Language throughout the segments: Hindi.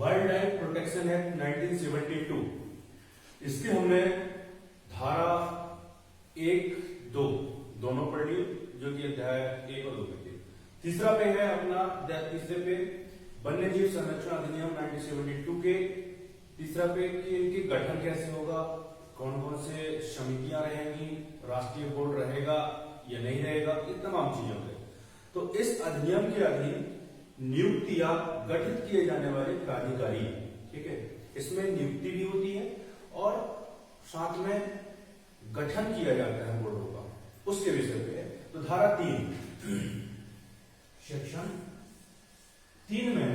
वाइल्ड लाइफ प्रोटेक्शन एक्ट 1972, इसके हमने धारा 1, 2 दोनों पढ़ लिए, जो कि अध्याय 1 और 2 पे थे। तीसरा पे है अपना तीसरे पे वन्य जीव संरक्षण अधिनियम 1972 के तीसरा पे कि इनके गठन कैसे होगा, कौन कौन से समितियां रहेंगी, राष्ट्रीय बोर्ड रहेगा या नहीं रहेगा, ये तमाम चीजों पे। तो इस अधिनियम के अधीन नियुक्ति या गठित किए जाने वाले प्राधिकारी, ठीक है, इसमें नियुक्ति भी होती है और साथ में गठन किया जाता है बोर्डों का, उसके विषय पे है। तो धारा 3 सेक्शन 3 में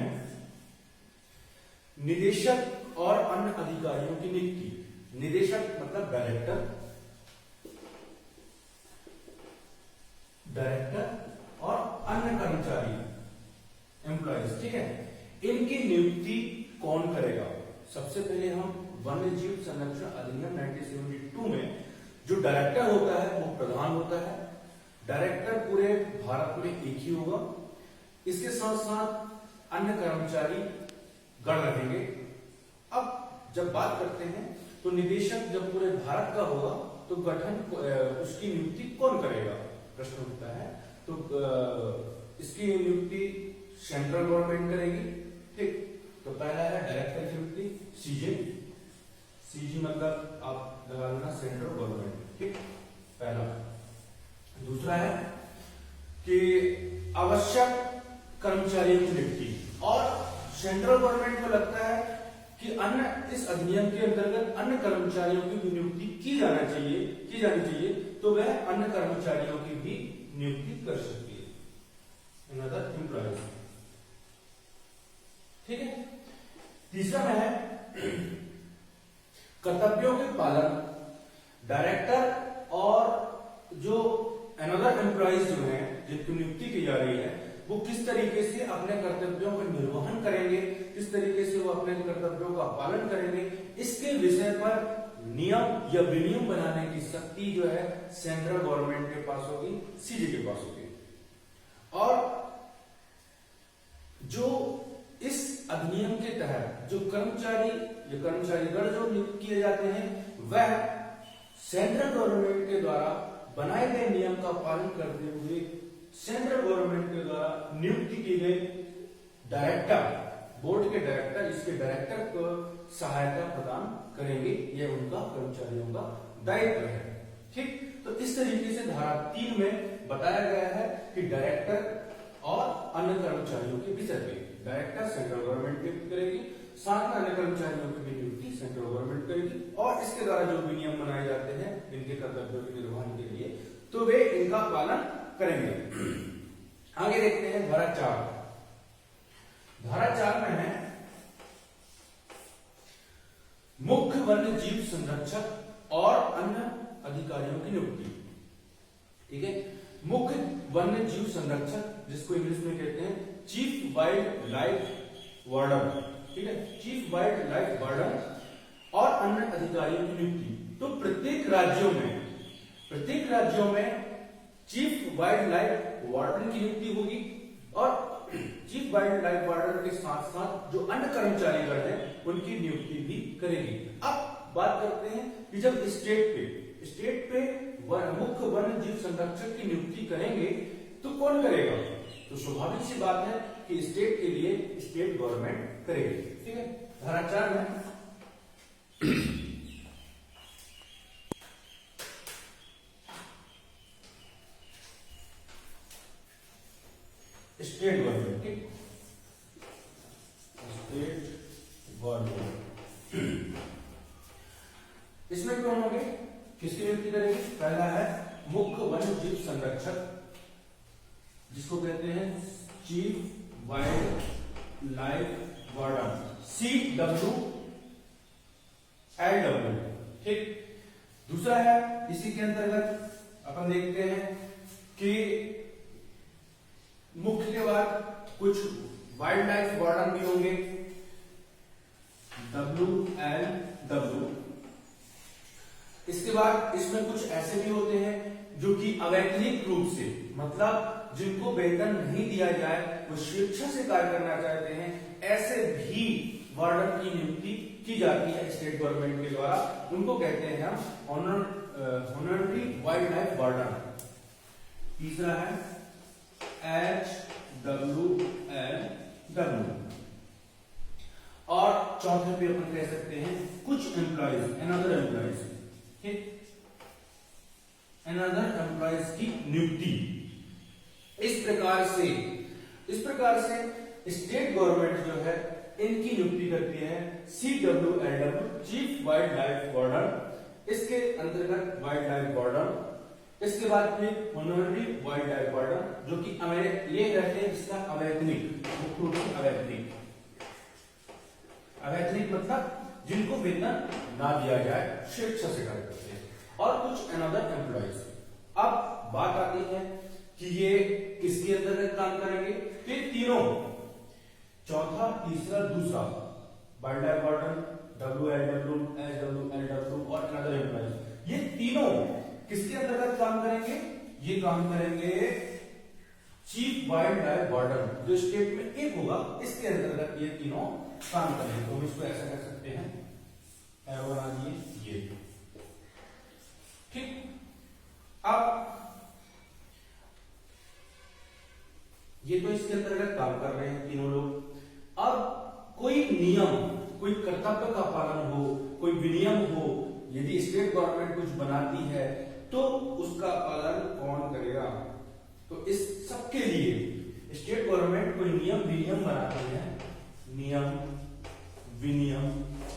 निदेशक और अन्य अधिकारियों की नियुक्ति। निदेशक मतलब डायरेक्टर और अन्य कर्मचारी एम्प्लॉयज, ठीक है, इनकी नियुक्ति कौन करेगा? सबसे पहले हम वन्य जीव संरक्षण अधिनियम 1972 में जो डायरेक्टर होता है वो प्रधान होता है। डायरेक्टर पूरे भारत में एक ही होगा। इसके साथ साथ अन्य कर्मचारी गण रहेंगे। अब जब बात करते हैं तो निदेशक जब पूरे भारत का होगा तो गठन उसकी नियुक्ति कौन करेगा, प्रश्न उठता है। तो इसकी नियुक्ति सेंट्रल गवर्नमेंट करेगी, ठीक। तो पहला है डायरेक्टर की नियुक्ति सीजी मतलब आप लगा लेना सेंट्रल गवर्नमेंट, ठीक, पहला। दूसरा है कि आवश्यक कर्मचारियों की नियुक्ति, और सेंट्रल गवर्नमेंट को लगता है कि अन्य इस अधिनियम के अंतर्गत अन्य कर्मचारियों की भी नियुक्ति की जानी चाहिए, तो वह अन्य कर्मचारियों की भी नियुक्ति कर सकती है, अनदर एम्प्लॉयज, ठीक है। तीसरा में है कर्तव्यों के पालन। डायरेक्टर और जो अनदर एम्प्लॉयज जो है जिनकी नियुक्ति की जा रही है वो किस तरीके से अपने कर्तव्यों का निर्वहन करेंगे, किस तरीके से वो अपने कर्तव्यों का पालन करेंगे, इसके विषय पर नियम या विनियम बनाने की शक्ति जो है सेंट्रल गवर्नमेंट के पास होगी, सीजी के पास होगी। और जो इस अधिनियम के तहत जो कर्मचारीगण जो नियुक्त किए जाते हैं वह सेंट्रल गवर्नमेंट के द्वारा बनाए गए नियम का पालन करते हुए सेंट्रल गवर्नमेंट के द्वारा नियुक्ति की गई डायरेक्टर, बोर्ड के डायरेक्टर, इसके डायरेक्टर को सहायता प्रदान करेंगे, यह उनका कर्मचारियों का दायित्व है, ठीक। तो इस तरीके से धारा 3 में बताया गया है कि डायरेक्टर और अन्य कर्मचारियों के विषय पे डायरेक्टर सेंट्रल गवर्नमेंट नियुक्त करेगी, साथ में अन्य कर्मचारियों की भी नियुक्ति सेंट्रल गवर्नमेंट करेगी, और इसके द्वारा जो भी नियम बनाए जाते हैं इनके कर्तव्यों के निर्वहन के लिए तो वे इनका पालन करेंगे। आगे देखते हैं धारा 4। धारा 4 में है मुख्य वन्य जीव संरक्षक और अन्य अधिकारियों की नियुक्ति, ठीक है। मुख्य वन्य जीव संरक्षक जिसको इंग्लिश में कहते हैं चीफ वाइल्ड लाइफ वार्डन, ठीक है, चीफ वाइल्ड लाइफ वार्डन और अन्य अधिकारियों की नियुक्ति। तो प्रत्येक राज्यों में चीफ वाइल्ड लाइफ वार्डन की नियुक्ति होगी, और चीफ वाइल्ड लाइफ वार्डन के साथ साथ जो अन्य कर्मचारीगण हैं उनकी नियुक्ति भी करेगी। अब बात करते हैं कि जब स्टेट पे मुख्य वन्य जीव संरक्षक की नियुक्ति करेंगे तो कौन करेगा? तो स्वाभाविक सी बात है कि स्टेट के लिए स्टेट गवर्नमेंट करेगी, ठीक है। धारा 4 में स्टेट गवर्नमेंट, ठीक, स्टेट गवर्नमेंट, इसमें कौन होंगे, किसकी नियुक्ति करेगी? पहला है मुख्य वन्य जीव संरक्षक जिसको कहते हैं chief wild life warden, CWLW, ठीक। दूसरा है इसी के अंतर्गत अपन देखते हैं कि मुख्य के बाद कुछ वाइल्ड लाइफ वार्डन भी होंगे, WLW। इसके बाद इसमें कुछ ऐसे भी होते हैं जो कि अवैतनिक रूप से, मतलब जिनको वेतन नहीं दिया जाए, वो स्वेच्छा से कार्य करना चाहते हैं, ऐसे भी की जाती है स्टेट गवर्नमेंट के द्वारा, उनको कहते हैं हम ऑनररी वाइल्ड लाइफ वार्डन। तीसरा है HWLW, और चौथे पे अपन कह सकते हैं कुछ एम्प्लॉइज, अनदर एम्प्लॉइज, ठीक, अनदर एम्प्लॉइज की नियुक्ति। इस प्रकार से स्टेट गवर्नमेंट जो है इनकी नियुक्ति करती है CWLW, chief wild life warden, इसके अंतर्गत वाइल्ड लाइफ वार्डन, इसके बाद फिर ऑनररी वाइल्ड लाइफ वार्डन जो कि ये रहते हैं इसका अवैतनिक, मुख्य रूप से अवैतनिक मतलब जिनको वेतन ना दिया जाए, स्वेच्छा से कार्य करते हैं, और कुछ अनदर एम्प्लॉइज। अब बात आती है कि ये किसके अंतर्गत काम करेंगे, फिर तीनों, चौथा, तीसरा, दूसरा, wild life warden, WLW, HWLW और अनदर एम्प्लॉइज, ये तीनों किसके अंतर्गत काम करेंगे, ये काम करेंगे चीफ वाइल्ड लाइफ वार्डन, जो स्टेट में एक होगा, इसके अंतर्गत ये तीनों काम करेंगे। तो हम इसको ऐसा कर सकते हैं, एरो बना दिए ये, ठीक। अब ये तो इसके अंतर्गत काम कर रहे हैं तीनों लोग। अब कोई नियम, कोई कर्तव्य का पालन हो, कोई विनियम हो, यदि स्टेट गवर्नमेंट कुछ बनाती है तो उसका पालन कौन करेगा। तो इस सबके लिए स्टेट गवर्नमेंट कोई नियम विनियम बनाते हैं, नियम विनियम,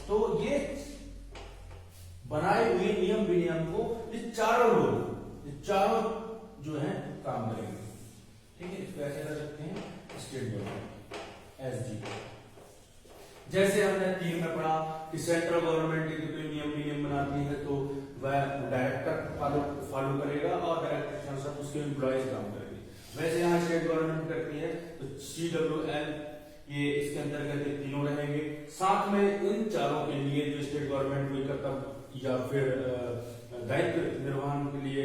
तो ये बनाए हुए नियम विनियम को ये चारों जो है काम करेंगे, ठीक है। इसको ऐसे कर सकते हैं स्टेट गवर्नमेंट SG। जैसे हमने 3 में पढ़ा कि सेंट्रल गवर्नमेंट यदि कोई नियम विनियम बनाती है तो वह डायरेक्टर फॉलो करेगा और डायरेक्टर के अनुसार उसके एम्प्लॉइज काम करेंगे। वैसे यहाँ स्टेट गवर्नमेंट करती है तो CWL, ये इसके अंतर्गत ये तीनों रहेंगे। साथ में इन चारों के लिए जो स्टेट गवर्नमेंट कोई कर्तव्य या फिर दायित्व निर्वहन के लिए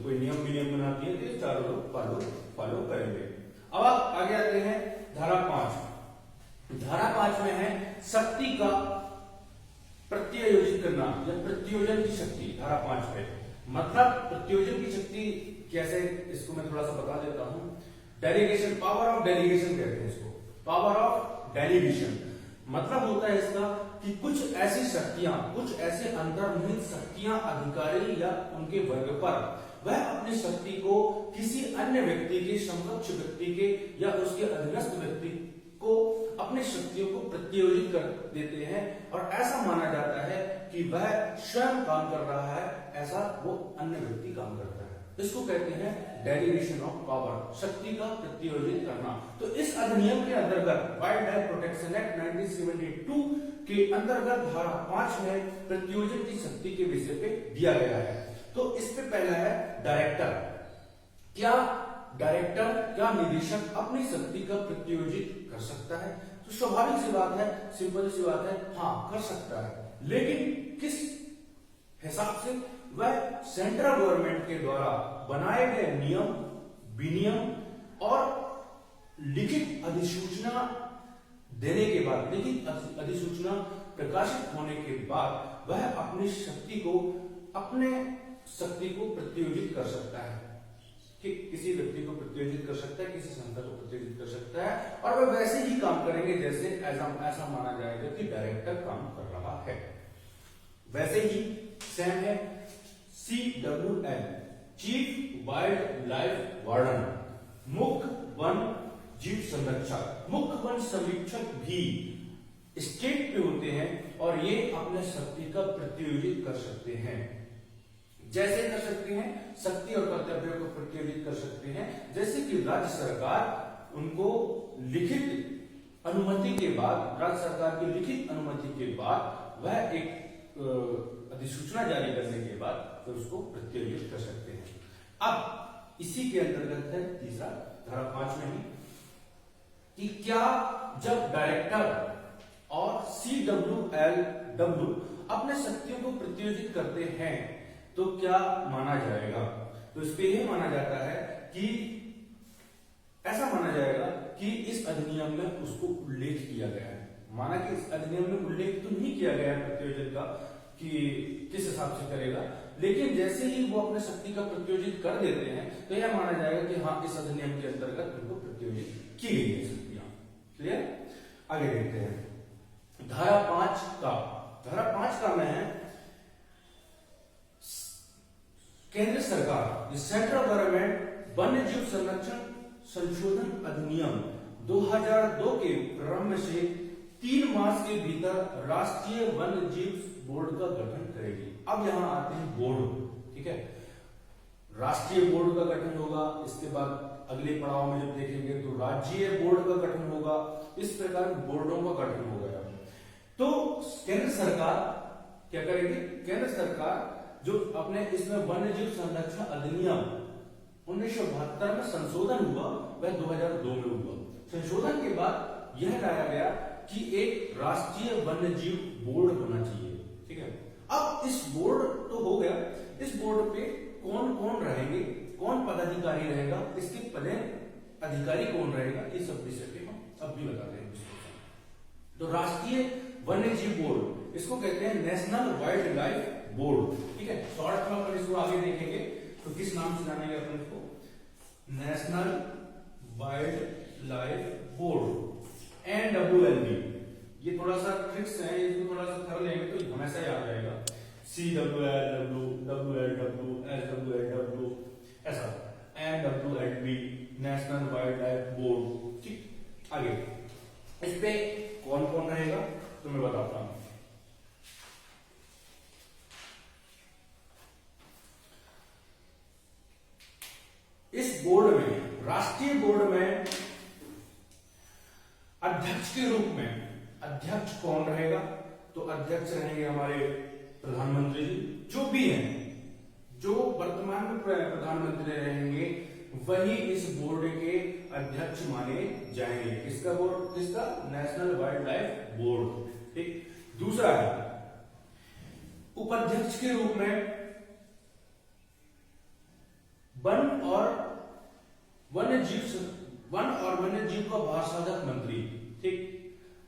कोई नियम विनियम बनाती है तो ये चारों लोग फॉलो करेंगे। अब आप आगे आते हैं धारा 5। धारा 5 में है शक्ति का प्रत्यायोजित करना या प्रत्योजन की शक्ति। धारा 5 पे मतलब प्रत्योजन की शक्ति कैसे, इसको मैं थोड़ा सा बता देता हूं। डेलीगेशन, पावर ऑफ डेलीगेशन कहते हैं इसको, पावर ऑफ डेलीगेशन। मतलब होता है इसका कि कुछ ऐसी शक्तियां, कुछ ऐसे अंतर्निहित शक्तियां अधिकारी या उनके वर्ग पर वह अपनी शक्ति को किसी अन्य व्यक्ति के, समकक्ष व्यक्ति के या उसके अधीनस्थ व्यक्ति को अपनी शक्तियों को प्रत्यायोजित कर देते हैं और ऐसा माना जाता है कि वह स्वयं काम कर रहा है, ऐसा वो अन्य व्यक्ति काम करता है। इसको कहते हैं डेलीगेशन ऑफ पावर, शक्ति का प्रत्यायोजित करना। तो इस अधिनियम के अंतर्गत वाइल्ड लाइफ प्रोटेक्शन एक्ट 1972 के अंतर्गत धारा 5 में प्रत्यायोजन की शक्ति के विषय पे दिया गया है। तो इस पे पहला है डायरेक्टर। क्या डायरेक्टर, क्या निदेशक अपनी शक्ति का प्रत्यायोजित कर सकता है? तो स्वाभाविक सी बात है, सिंपल सी बात है, हाँ कर सकता है। लेकिन किस हिसाब से? वह सेंट्रल गवर्नमेंट के द्वारा बनाए गए नियम विनियम और लिखित अधिसूचना देने के बाद, लिखित अधिसूचना प्रकाशित होने के बाद वह अपनी शक्ति को प्रत्यायोजित कर सकता है। ठीक, किसी व्यक्ति को प्रत्यायोजित कर सकता है, किसी संस्था को प्रत्यायोजित कर सकता है और वह वैसे ही काम करेंगे जैसे ऐसा माना जाएगा कि डायरेक्टर काम कर रहा है। वैसे ही सेम है CWL, chief wild life warden, मुख्य वन जीव संरक्षक। मुख्य वन समीक्षक भी स्टेट पे होते हैं और ये अपने शक्ति का प्रत्यायोजित कर सकते हैं। जैसे कर सकते हैं, शक्ति और कर्तव्यों को प्रत्यायोजित कर सकते हैं, जैसे कि राज्य सरकार उनको लिखित अनुमति के बाद, राज्य सरकार की लिखित अनुमति के बाद वह एक अधिसूचना जारी करने के बाद फिर उसको प्रत्यायोजित कर सकते हैं। अब इसी के अंतर्गत है तीसरा, धारा 5 में ही, कि क्या जब डायरेक्टर और CWLW अपने शक्तियों को प्रत्यायोजित करते हैं तो क्या माना जाएगा? तो इस पे यह माना जाता है कि ऐसा माना जाएगा कि इस अधिनियम में उसको उल्लेख किया गया है, माना कि इस अधिनियम में उल्लेख तो नहीं किया गया प्रत्योजन का कि किस हिसाब से करेगा, लेकिन जैसे ही वो अपने शक्ति का प्रत्योजित कर देते हैं तो यह माना जाएगा कि हाँ इस अधिनियम के अंतर्गत उनको प्रत्योजित की गई है शक्तियां। क्लियर? आगे देखते हैं धारा 5 का में है केंद्र सरकार सेंट्रल गवर्नमेंट वन्य जीव संरक्षण संशोधन अधिनियम 2002 के प्रारंभ से 3 मास के भीतर राष्ट्रीय वन्य जीव बोर्ड का गठन करेगी। अब यहां आते हैं बोर्ड, ठीक है, राष्ट्रीय बोर्ड का गठन होगा, इसके बाद अगले पड़ाव में जब देखेंगे तो राज्य बोर्ड का गठन होगा, इस प्रकार बोर्डों का गठन हो गया। तो केंद्र सरकार क्या करेगी? केंद्र सरकार जो अपने इसमें वन्य जीव संरक्षण अधिनियम 1972 में संशोधन हुआ वह 2002 में हुआ। संशोधन के बाद यह लाया गया कि एक राष्ट्रीय वन्य जीव बोर्ड होना चाहिए, ठीक है। अब इस बोर्ड तो हो गया, इस बोर्ड पे कौन कौन रहेंगे, कौन पदाधिकारी रहेगा, इसके पदे अधिकारी कौन रहेगा, ये सब विषय पे हम अब भी बताते हैं। तो राष्ट्रीय वन्य जीव बोर्ड इसको कहते हैं नेशनल वाइल्ड लाइफ बोर्ड, ठीक है। शॉर्ट में अपन इसको आगे देखेंगे तो किस नाम से जानेंगे अपन इसको, national wild life board NWLB। ये थोड़ा सा ट्रिक्स है, इसको थोड़ा सा कर लेंगे तो हमेशा याद रहेगा। CWLW, WLW, SWLW, ऐसा NWLB national wild life board, ठीक। आगे इस पे कौन कौन रहेगा तो मैं बताता हूं। इस बोर्ड में, राष्ट्रीय बोर्ड में अध्यक्ष के रूप में अध्यक्ष कौन रहेगा? तो अध्यक्ष रहेंगे हमारे प्रधानमंत्री जी, जो भी हैं, जो वर्तमान में प्रधानमंत्री रहेंगे वही इस बोर्ड के अध्यक्ष माने जाएंगे। किसका बोर्ड? किसका? नेशनल वाइल्ड लाइफ बोर्ड, ठीक। दूसरा है उपाध्यक्ष के रूप में वन और वन्य जीव का भारसाधक मंत्री, ठीक।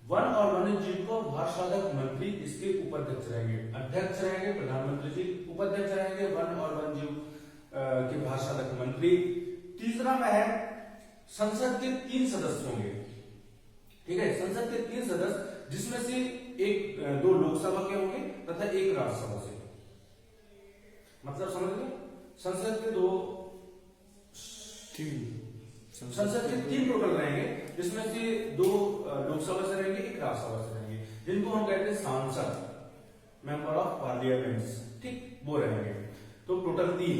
वन और वन्य जीव का भारसाधक मंत्री इसके उपाध्यक्ष रहेंगे। अध्यक्ष रहेंगे प्रधानमंत्री जी, उपाध्यक्ष रहेंगे वन और वन्य जीव के भारसाधक मंत्री। तीसरा में है संसद के 3 सदस्य होंगे, ठीक है। संसद के 3 सदस्य जिसमें से 2 लोकसभा के होंगे तथा 1 राज्यसभा से, मतलब समझ गए, संसद के 3 टोटल रहेंगे, जिसमें से 2 लोकसभा से रहेंगे, 1 राज्यसभा से रहेंगे, जिनको हम कहते हैं सांसद, मेंबर ऑफ पार्लियामेंट, ठीक, वो रहेंगे। तो टोटल 3।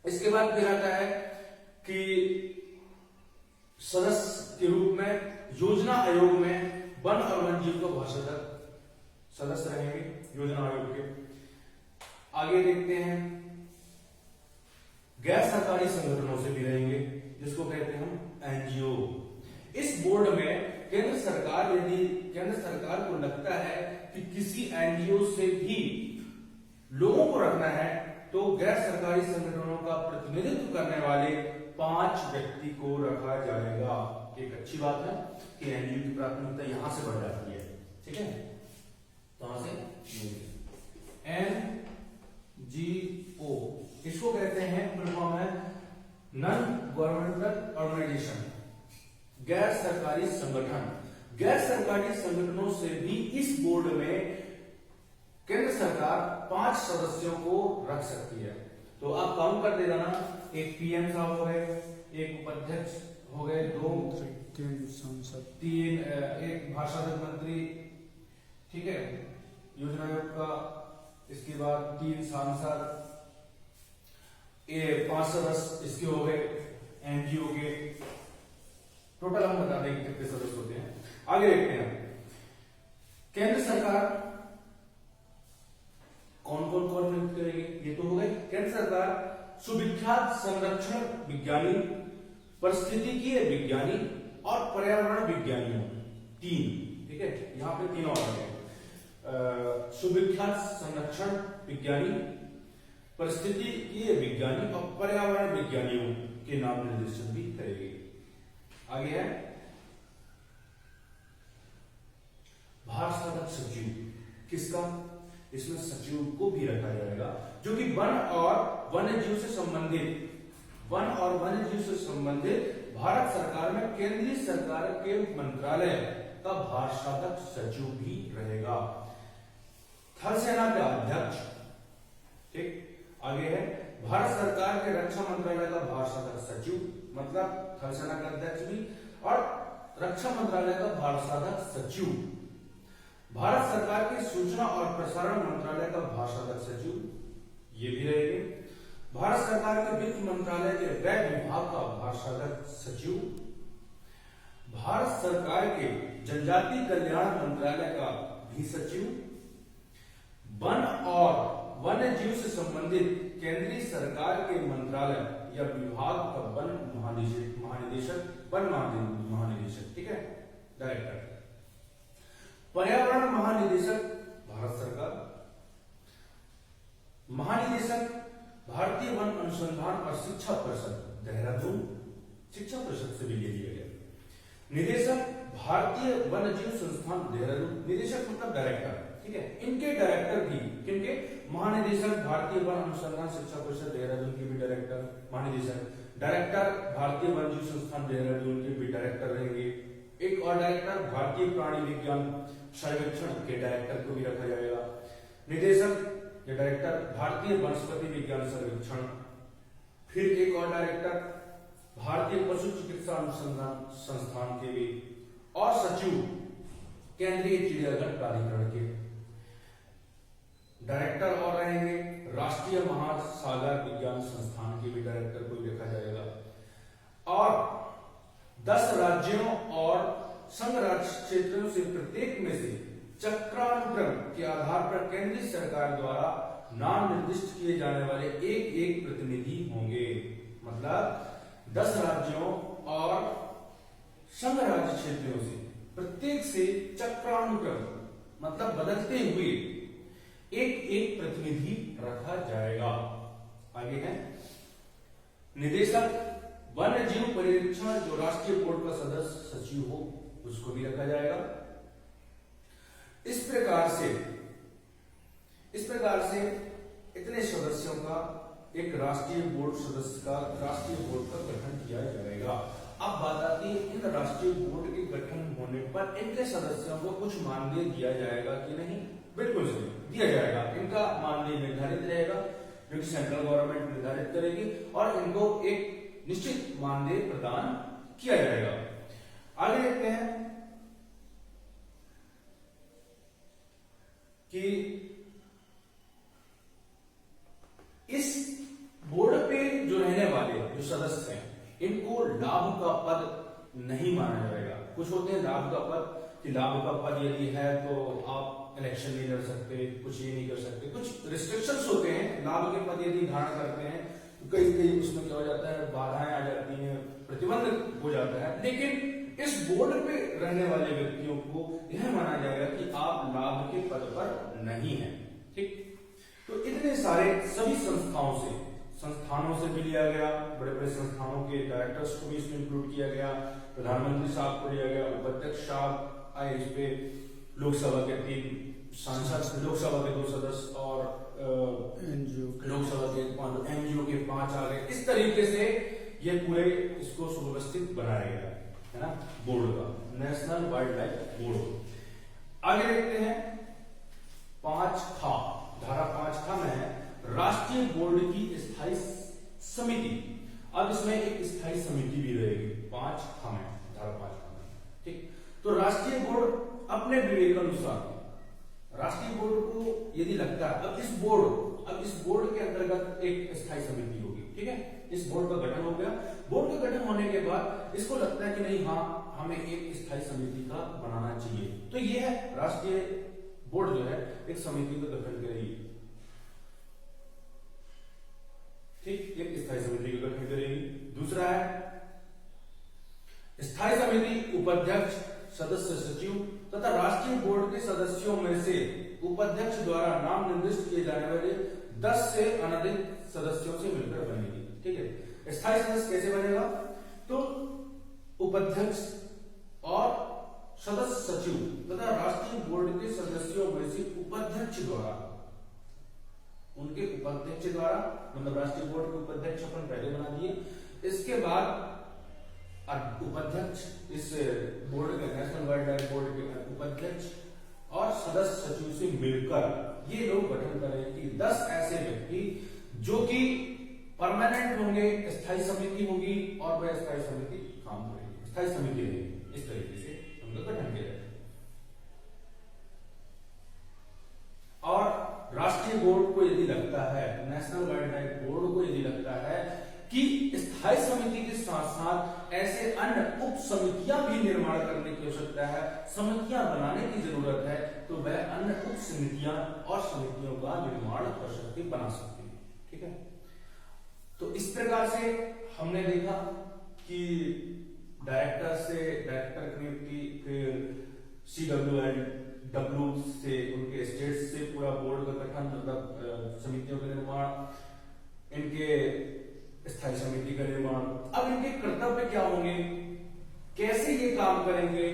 इसके बाद फिर आता है कि सदस्य के रूप में योजना आयोग में वन और वन्य जीव का भारसाधक सदस्य रहेंगे योजना आयोग के। आगे देखते हैं गैर सरकारी संगठनों से भी रहेंगे, जिसको कहते हैं हम एनजीओ। इस बोर्ड में केंद्र सरकार को लगता है कि किसी एनजीओ से भी लोगों को रखना है तो गैर सरकारी संगठनों का प्रतिनिधित्व करने वाले 5 व्यक्ति को रखा जाएगा। एक अच्छी बात है कि एनजीओ की प्राथमिकता यहां से बढ़ जाती है, ठीक है। कहां से? एनजीओ इसको कहते हैं फुल फॉर्म है नॉन गवर्नमेंटल ऑर्गेनाइजेशन, गैर सरकारी संगठन। गैर सरकारी संगठनों से भी इस बोर्ड में केंद्र सरकार 5 सदस्यों को रख सकती है। तो आप काउंट कर देगा ना, एक पीएम साहब हो गए, एक उपाध्यक्ष हो गए, 3 सांसद, 3 एक भारसाधक मंत्री, ठीक है, योजना आयोग का, इसके बाद 3 सांसद, 5 सदस्य इसके हो गए एनजीओ के। टोटल हम बता देंगे कितने सदस्य होते हैं। आगे देखते हैं केंद्र सरकार कौन कौन को नियुक्त करेगी। ये तो हो गए केंद्र सरकार सुविख्यात संरक्षण विज्ञानी, परिस्थितिकीय विज्ञानी और पर्यावरण विज्ञानियों, 3, ठीक है। यहां पे 3 और हैं, सुविख्यात संरक्षण विज्ञानी, परिस्थितिकीय विज्ञानी और पर्यावरण विज्ञानियों के नाम निर्देशन भी करेगी। आगे है सचिव। किसका? इसमें सचिव को भी रखा जाएगा जो कि वन और वन्यजीव से संबंधित भारत सरकार में केंद्रीय सरकार के मंत्रालय का भारसाधक सचिव भी रहेगा। थल सेना का अध्यक्ष, ठीक। आगे है भारत सरकार के रक्षा मंत्रालय का भारसाधक सचिव, मतलब थल सेना का अध्यक्ष भी और रक्षा मंत्रालय का भारसाधक सचिव। भारत सरकार के सूचना और प्रसारण मंत्रालय का भारसाधक सचिव, ये भी रहेंगे। भारत सरकार के वित्त मंत्रालय के व्यय विभाग का भारसाधक सचिव। भारत सरकार के जनजाति कल्याण मंत्रालय का भी सचिव। वन और वन्यजीव से संबंधित केंद्रीय सरकार के मंत्रालय या विभाग का वन महानिदेशक, ठीक है, डायरेक्टर। पर्यावरण महानिदेशक भारत सरकार। महानिदेशक भारतीय वन अनुसंधान और शिक्षा परिषद देहरादून, शिक्षा परिषद से भी ले लिया गया। निदेशक भारतीय वन्यजीव संस्थान देहरादून, निदेशक मतलब डायरेक्टर, ठीक है। इनके डायरेक्टर भी किनके? महानिदेशक भारतीय वन अनुसंधान शिक्षा परिषद देहरादून के भी डायरेक्टर, महानिदेशक। डायरेक्टर भारतीय वन्यजीव संस्थान देहरादून के भी डायरेक्टर रहेंगे। एक और डायरेक्टर भारतीय प्राणी विज्ञान सर्वेक्षण के डायरेक्टर को भी रखा जाएगा। निदेशक या डायरेक्टर भारतीय वनस्पति विज्ञान सर्वेक्षण। फिर एक और डायरेक्टर भारतीय पशु चिकित्सा अनुसंधान संस्थान के भी, और सचिव केंद्रीय चिड़ियाघर प्राधिकरण के। डायरेक्टर और रहेंगे राष्ट्रीय महासागर विज्ञान संस्थान के भी डायरेक्टर को रखा जाएगा। और 10 राज्यों और संघ राज्य क्षेत्रों से प्रत्येक में से चक्रानुक्रम के आधार पर केंद्रीय सरकार द्वारा नाम निर्दिष्ट किए जाने वाले एक एक प्रतिनिधि होंगे। मतलब 10 राज्यों और संघ राज्य क्षेत्रों से प्रत्येक से चक्रानुक्रम मतलब बदलते हुए एक एक प्रतिनिधि रखा जाएगा। आगे है निदेशक वन्यजीव परिरक्षण, जो राष्ट्रीय बोर्ड का सदस्य सचिव हो उसको भी रखा जाएगा। इस प्रकार से इतने सदस्यों का एक राष्ट्रीय बोर्ड का गठन किया जाएगा। अब बात आती है इन राष्ट्रीय बोर्ड के गठन होने पर इनके सदस्यों को कुछ मानदेय दिया जाएगा कि नहीं? बिल्कुल सही, दिया जाएगा। इनका मानदेय निर्धारित रहेगा जो कि सेंट्रल गवर्नमेंट निर्धारित करेगी और इनको एक निश्चित मानदेय प्रदान किया जाएगा। आगे देखते हैं कि इस बोर्ड पे जो रहने वाले जो सदस्य हैं इनको लाभ का पद नहीं माना जाएगा। कुछ होते हैं लाभ का पद, कि लाभ का पद यदि है तो आप इलेक्शन नहीं लड़ सकते, कुछ ये नहीं कर सकते, कुछ रिस्ट्रिक्शंस होते हैं। लाभ के पद यदि धारण करते हैं तो कई उसमें क्या हो जाता है, बाधाएं आ जाती हैं, प्रतिबंध हो जाता है। लेकिन इस बोर्ड पे रहने वाले व्यक्तियों को यह माना जाएगा कि आप लाभ के पद पर नहीं हैं, ठीक। तो इतने सारे सभी संस्थानों से भी लिया गया, बड़े बड़े संस्थानों के डायरेक्टर्स को भी इसमें इंक्लूड किया गया, प्रधानमंत्री साहब को लिया गया, उपाध्यक्ष साहब आए इस पे, लोकसभा के 3 सांसद, लोकसभा के 2 सदस्य और लोकसभा के 5, एनजीओ के 5 आ गए। इस तरीके से ये पूरे इसको सुव्यवस्थित बनाया गया है ना, बोर्ड का, नेशनल वाइल्ड लाइफ बोर्ड। आगे देखते हैं 5 धारा 5 में है राष्ट्रीय बोर्ड की स्थायी समिति। अब इसमें एक स्थायी समिति भी रहेगी 5 में, धारा 5 में, ठीक। तो राष्ट्रीय बोर्ड अपने विवेक अनुसार राष्ट्रीय बोर्ड को यदि लगता है अब इस बोर्ड के अंतर्गत एक स्थायी समिति होगी, ठीक है। इस बोर्ड का गठन हो गया। बोर्ड का गठन होने के बाद इसको लगता है कि नहीं, हाँ हमें एक स्थायी समिति का बनाना चाहिए, तो ये है राष्ट्रीय बोर्ड जो है एक समिति का गठन करेगी, ठीक, एक स्थायी समिति का गठन करेगी। दूसरा है स्थायी समिति उपाध्यक्ष, सदस्य सचिव तथा राष्ट्रीय बोर्ड के सदस्यों में से उपाध्यक्ष द्वारा नाम निर्दिष्ट किए जाने वाले 10 से अनधिक सदस्यों से मिलकर बनेगी, ठीक है। स्थायी सदस्य कैसे बनेगा? तो उपाध्यक्ष और सदस्य सचिव तथा राष्ट्रीय बोर्ड के सदस्यों वैसे उपाध्यक्ष द्वारा, उनके उपाध्यक्ष द्वारा, मतलब राष्ट्रीय बोर्ड के उपाध्यक्ष अपन पहले बना दिए। इसके बाद उपाध्यक्ष, इस बोर्ड के, नेशनल वाइल्ड लाइफ बोर्ड के उपाध्यक्ष और सदस्य सचिव से मिलकर ये लोग गठन करेंगे 10 ऐसे व्यक्ति जो कि परमानेंट होंगे, स्थायी समिति होगी और वह स्थायी समिति काम करेगी, स्थायी समिति रहेगी। इस तरीके से उनका गठन किया जाएगा। और राष्ट्रीय बोर्ड को यदि लगता है, नेशनल वाइल्ड लाइफ बोर्ड को यदि लगता है कि स्थायी समिति के साथ साथ ऐसे अन्य उप समितियां भी निर्माण करने की आवश्यकता है, समितियां बनाने की जरूरत है, तो वह अन्य उप समितियां और समितियों का निर्माण कर सकती, बना सकती है। ठीक है, तो इस प्रकार से हमने देखा कि डायरेक्टर की नियुक्ति, फिर CWW से, उनके स्टेट्स से पूरा बोर्ड का गठन, मतलब समितियों का निर्माण, इनके स्थायी समिति का निर्माण। अब इनके कर्तव्य क्या होंगे, कैसे ये काम करेंगे,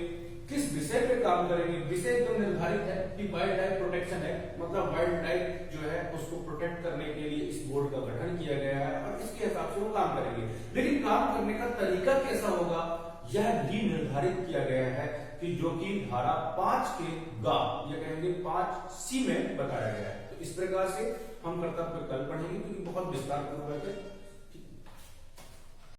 किस विषय पे काम करेंगे। विषय तो निर्धारित है कि वाइल्ड लाइफ प्रोटेक्शन है, मतलब वाइल्ड लाइफ जो है उसको प्रोटेक्ट करने के लिए इस बोर्ड का गठन किया गया है और इसके हिसाब से वो काम करेंगे। लेकिन काम करने का तरीका कैसा होगा यह भी निर्धारित किया गया है, कि जो कि धारा 5 के गा, या कहेंगे 5C में बताया गया है। तो इस प्रकार से हम कर्तव्य कल पढ़ेंगे, क्योंकि बहुत विस्तार पूर्वक है।